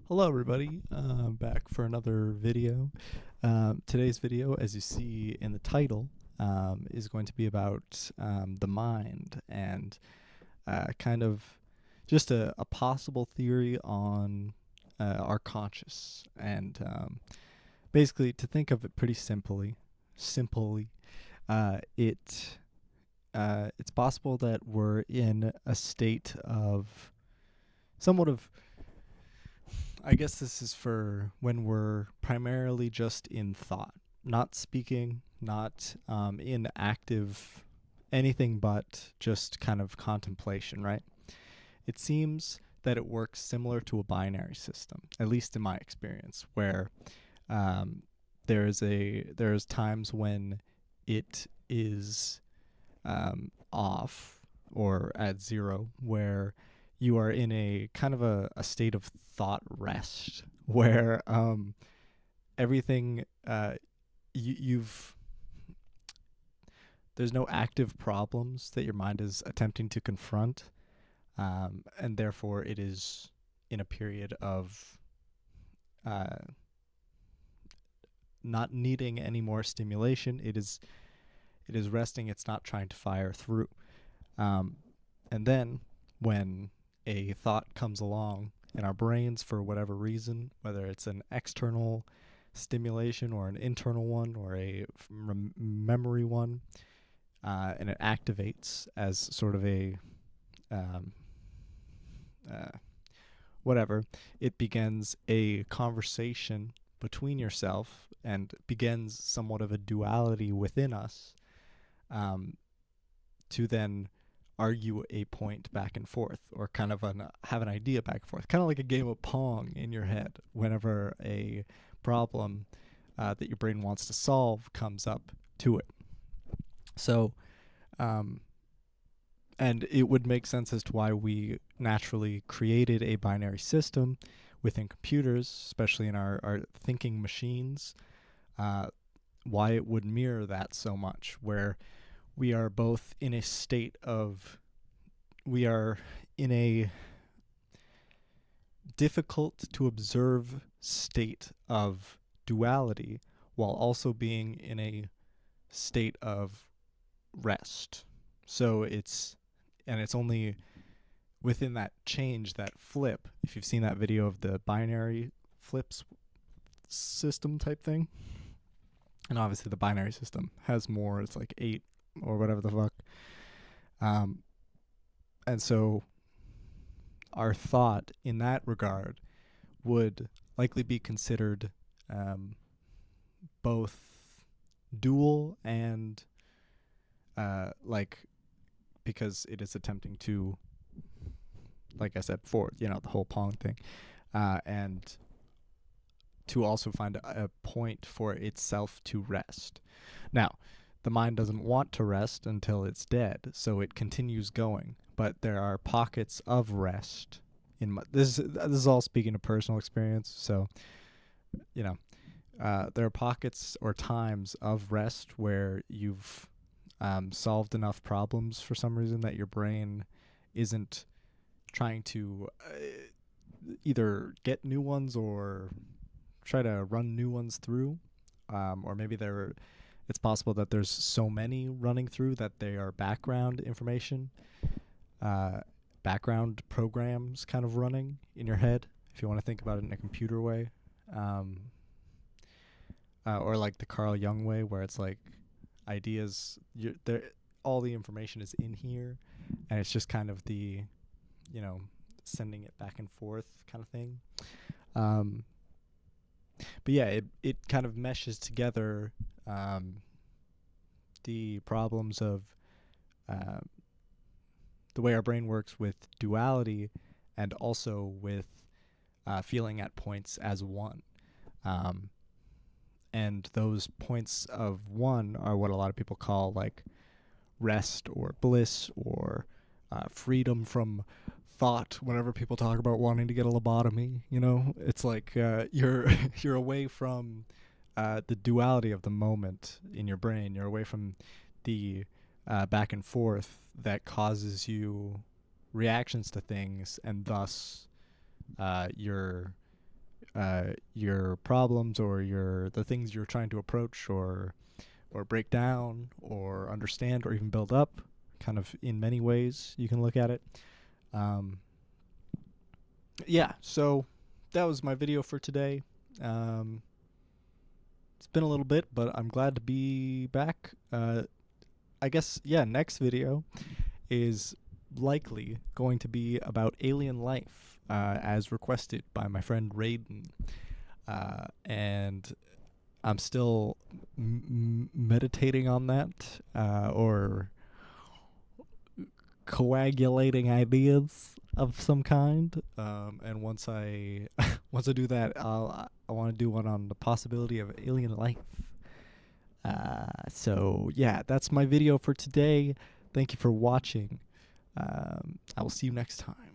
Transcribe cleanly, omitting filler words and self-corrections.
Hello everybody, back for another video. Today's video, as you see in the title, is going to be about the mind and kind of just a possible theory on our conscious. And basically, to think of it pretty simply, it it's possible that we're in a state of somewhat of, I guess this is for when we're primarily just in thought, not speaking, not in active anything but just kind of contemplation, right? It seems that it works similar to a binary system, at least in my experience, where um, there's times when it is off or at zero, where you are in a kind of a state of thought rest, where everything you've there's no active problems that your mind is attempting to confront, and therefore it is in a period of uh, not needing any more stimulation. It is resting. It's not trying to fire through. And then when a thought comes along in our brains for whatever reason, whether it's an external stimulation or an internal one or a memory one, and it activates as sort of a um, uh, whatever, it begins a conversation between yourself and begins somewhat of a duality within us, um, to then argue a point back and forth, or kind of have an idea back and forth, kind of like a game of Pong in your head. Whenever a problem that your brain wants to solve comes up to it, so um, and it would make sense as to why we naturally created a binary system within computers, especially in our thinking machines, uh, why it would mirror that so much, where we are both in a state of, we are in a difficult to observe state of duality while also being in a state of rest. So it's only within that change, that flip, if you've seen that video of the binary flips system type thing, and obviously the binary system has more, it's like 8 or whatever the fuck. And so our thought in that regard would likely be considered both dual and like, because it is attempting to, like I said before, the whole Pong thing, and to also find a point for itself to rest. Now, the mind doesn't want to rest until it's dead, so it continues going. But there are pockets of rest. This is all speaking of personal experience. So, there are pockets or times of rest where you've solved enough problems for some reason that your brain isn't trying to either get new ones or try to run new ones through, or maybe it's possible that there's so many running through that they are background information, background programs kind of running in your head, if you want to think about it in a computer way, or like the Carl Jung way, where it's like ideas, all the information is in here, and it's just kind of the, sending it back and forth kind of thing. But yeah, it kind of meshes together the problems of the way our brain works with duality, and also with feeling at points as one. And those points of one are what a lot of people call like rest or bliss or freedom from thought. Whenever people talk about wanting to get a lobotomy, it's like you're you're away from the duality of the moment in your brain. You're away from the back and forth that causes you reactions to things, and thus your your problems or the things you're trying to approach or break down or understand or even build up. Kind of in many ways you can look at it. Yeah, so that was my video for today. It's been a little bit, but I'm glad to be back. I guess, yeah, next video is likely going to be about alien life, as requested by my friend Raiden. And I'm still meditating on that, or coagulating ideas of some kind. And once I once I do that, I want to do one on the possibility of alien life. So yeah, that's my video for today. Thank you for watching. I will see you next time.